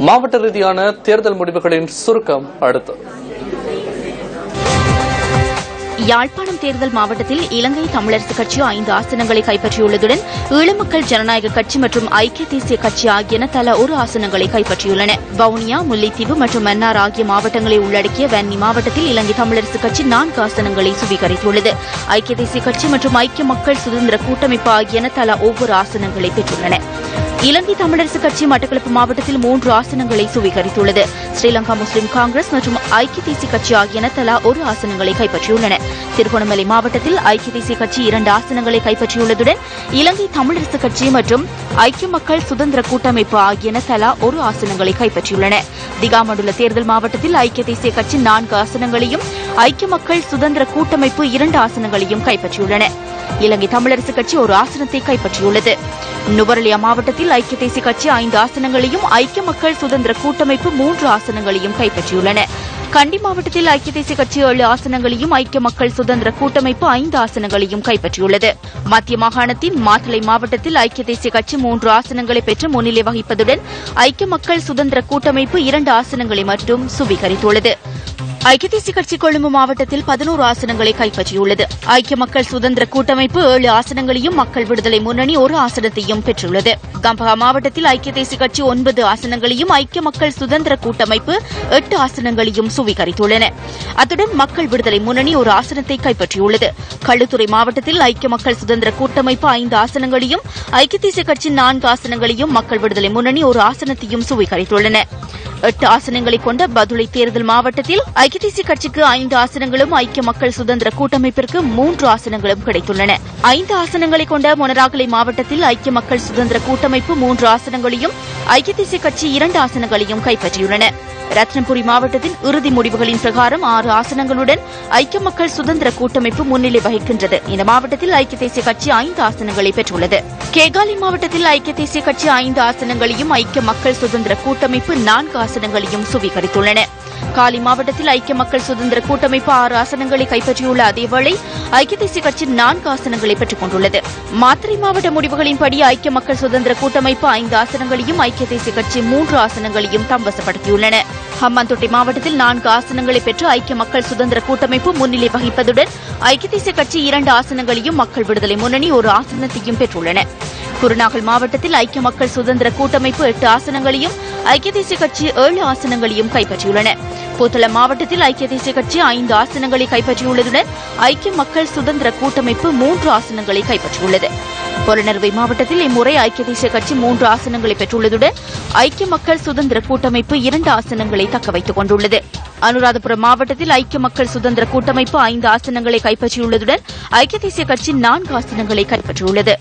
மாவட்ட ரீதியான தேர்தல் முடிவுகளின் சுருக்கம் அடுத்து. யாழ்ப்பாணம் தேர்தல் மாவட்டத்தில் இலங்கை தமிழரசுக் கட்சி 5 ஆசனங்களை கைப்பற்றியுள்ளதுடன் ஈழமக்கள் ஜனநாயக கட்சி மற்றும் ஐக்கிய தேசிய கட்சி ஆகியன தலா 1 ஆசனங்களை கைப்பற்றியுள்ளன. வவுனியா, முல்லைத்தீவு மற்றும் மன்னார் ஆகிய மாவட்டங்களை உள்ளடக்கிய வன்னி மாவட்டத்தில் இலங்கை தமிழரசுக் கட்சி 4 ஆசனங்களை சுவீகரித்துள்ளது. ஐக்கிய தேசிய கட்சி மற்றும் ஐக்கிய மக்கள் சுதந்திர கூட்டமைப்பு ஆகியன தலா ஒவ்வொரு ஆசனங்களை பெற்றுள்ளன. இலங்கை தமிழரசுக் கட்சி மட்டக்களப்பு மாவட்டத்தில் 3 ஆசனங்களை சுவீகரித்துள்ளது. ஸ்ரீலங்கா முஸ்லிம் காங்கிரஸ் மற்றும் ஐக்கிய தேசிய கட்சி ஆகியன தலா 1 ஆசனங்களை கைப்பற்றியுள்ளன. திருகோணமலை மாவட்டத்தில் ஐக்கிய தேசிய கட்சி 2 ஆசனங்களை கைப்பற்றியுள்ளதுடன் இலங்கை தமிழரசுக் கட்சி மற்றும் ஐக்கிய மக்கள் சுதந்திர கூட்டமைப்பு ஆகியன தலா 1 ஆசனங்களை கைப்பற்றியுள்ளன. திகாமடுல்ல தேர்தல் மாவட்டத்தில் ஐக்கிய தேசிய கட்சி 4 ஆசனங்களையும் ஐக்கிய மக்கள் சுதந்திர கூட்டமைப்பு 2 ஆசனங்களையும் கைப்பற்றியுள்ளன. இலங்கை தமிழரசுக் கட்சி 1 ஆசனத்தை கைப்பற்றியுள்ளது. நுவரெலியா மாவட்டத்தில் ஐக்கிய தேசிய கட்சி 5 ஆசனங்களையும் ஐக்கிய மக்கள் சுதந்திர கூட்டமைப்பு 3 ஆசனங்களையும் கைப்பற்றியுள்ளன. கண்டி மாவட்டத்தில் ஐக்கிய தேசிய கட்சி 7 ஆசனங்களையும் ஐக்கிய மக்கள் சுதந்திர கூட்டமைப்பு 5 ஆசனங்களையும் கைப்பற்றியுள்ளது. மத்திய மாகாணத்தின் மாத்தளை மாவட்டத்தில் ஐக்கிய தேசிய கட்சி 3 ஆசனங்களை பெற்று முன்னிலை வகிப்பதுடன் ஐக்கிய மக்கள் சுதந்திர கூட்டமைப்பு 2 ஆசனங்களை மட்டும் சுவீகரித்துள்ளது. ஐக்கிய தேசிய கட்சி கொழும்பு மாவட்டத்தில் 11 ஆசனங்களை கைப்பற்றியுள்ளது. ஐக்கிய மக்கள் சுதந்திர கூட்டமைப்பு 7 ஆசனங்களையும் மக்கள் விடுதலை முன்னணி 1 ஆசனத்தையும் பெற்றுள்ளது. கம்பஹா மாவட்டத்தில் ஐக்கிய தேசிய கட்சி 9 ஆசனங்களையும் ஐக்கிய மக்கள் சுதந்திர கூட்டமைப்பு 8 ஆசனங்களையும் சுவீகரித்துள்ளன. அத்துடன் மக்கள் விடுதலை முன்னணி 1 ஆசனத்தை கைப்பற்றியுள்ளது. களுத்துறை மாவட்டத்தில் ஐக்கிய மக்கள் சுதந்திர கூட்டமைப்பு 5 ஆசனங்களையும் ஐக்கிய தேசிய கட்சி 4 ஆசனங்களையும் மக்கள் விடுதலை முன்னணி 1 ஆசனத்தையும் சுவீகரித்துள்ளன. 8 ஆசனங்களை கொண்ட பதுளை தேர்தல் மாவட்டத்தில் ஐக்கிய தேசிய கட்சிக்கு 5 ஆசனங்களும் ஐக்கிய மக்கள் சுதந்திர கூட்டமைப்பிற்கு 3 ஆசனங்களும் கிடைத்துள்ளன. 5 ஆசனங்களை கொண்ட மொனராகலை மாவட்டத்தில் ஐக்கிய மக்கள் சுதந்திர கூட்டமைப்பு 3 ஆசனங்களையும் ஐக்கிய தேசிய கட்சி 2 ஆசனங்களையும் கைப்பற்றியுள்ளன. ரத்னபுரி மாவட்டத்தின் இறுதி முடிவுகளின் பிரகாரம் 6 ஆசனங்களுடன் ஐக்கிய மக்கள் சுதந்திர கூட்டமைப்பு முன்னிலை வகிக்கின்றது. இந்த மாவட்டத்தில் ஐக்கிய தேசிய கட்சி 5 ஆசனங்களை பெற்றுள்ளது. கேகாலி மாவட்டத்தில் ஐக்கிய தேசிய கட்சி 5 ஆசனங்களையும் ஐக்கிய மக்கள் சுதந்திர கூட்டமைப்பு 4 ஆசனங்களையும் சுவீகரித்துள்ளன. காலி மாவட்டத்தில் ஐக்கிய மக்கள் சுதந்திர கூட்டமைப்பு 6 ஆசனங்களை கைப்பற்றியுள்ள அதேவேளை ஐக்கிய தேசிய கட்சி 4 ஆசனங்களை பெற்றுக் கொண்டுள்ளது. மாத்தறை மாவட்ட முடிவுகளின்படி ஐக்கிய மக்கள் சுதந்திர கூட்டமைப்பு 5 ஆசனங்களையும் ஐக்கிய தேசிய கட்சி 3 ஆசனங்களையும் தம்வசப்படுத்தியுள்ளன. ஹம்பாந்தோட்டை மாவட்டத்தில் 4 ஆசனங்களை பெற்று ஐக்கிய மக்கள் சுதந்திர கூட்டமைப்பு முன்னிலை வகிப்பதுடன் ஐக்கிய தேசிய கட்சி 2 ஆசனங்களையும் மக்கள் விடுதலை முன்னணி 1 ஆசனத்தையும் பெற்றுள்ளன. குருநாகல் மாவட்டத்தில் ஐக்கிய மக்கள் சுதந்திர கூட்டமைப்பு 8 ஆசனங்களையும் ஐக்கிய தேசிய கட்சி 7 ஆசனங்களையும் கைப்பற்றியுள்ளன. புத்தளம் மாவட்டத்தில் ஐக்கிய தேசிய கட்சி 5 ஆசனங்களை கைப்பற்றியுள்ளதுடன் ஐக்கிய மக்கள் சுதந்திர கூட்டமைப்பு 3 ஆசனங்களை கைப்பற்றியுள்ளது. பொலனறுவை மாவட்டத்தில் இம்முறை ஐக்கிய தேசிய கட்சி 3 ஆசனங்களை பெற்றுள்ளதுடன் ஐக்கிய மக்கள் சுதந்திர கூட்டமைப்பு 2 ஆசனங்களை தக்கவைத்துக் கொண்டுள்ளது. அனுராதபுரம் மாவட்டத்தில் ஐக்கிய மக்கள் சுதந்திர கூட்டமைப்பு 5 ஆசனங்களை கைப்பற்றியுள்ளதுடன் ஐக்கிய தேசிய கட்சி 4 ஆசனங்களை கைப்பற்றியுள்ளது.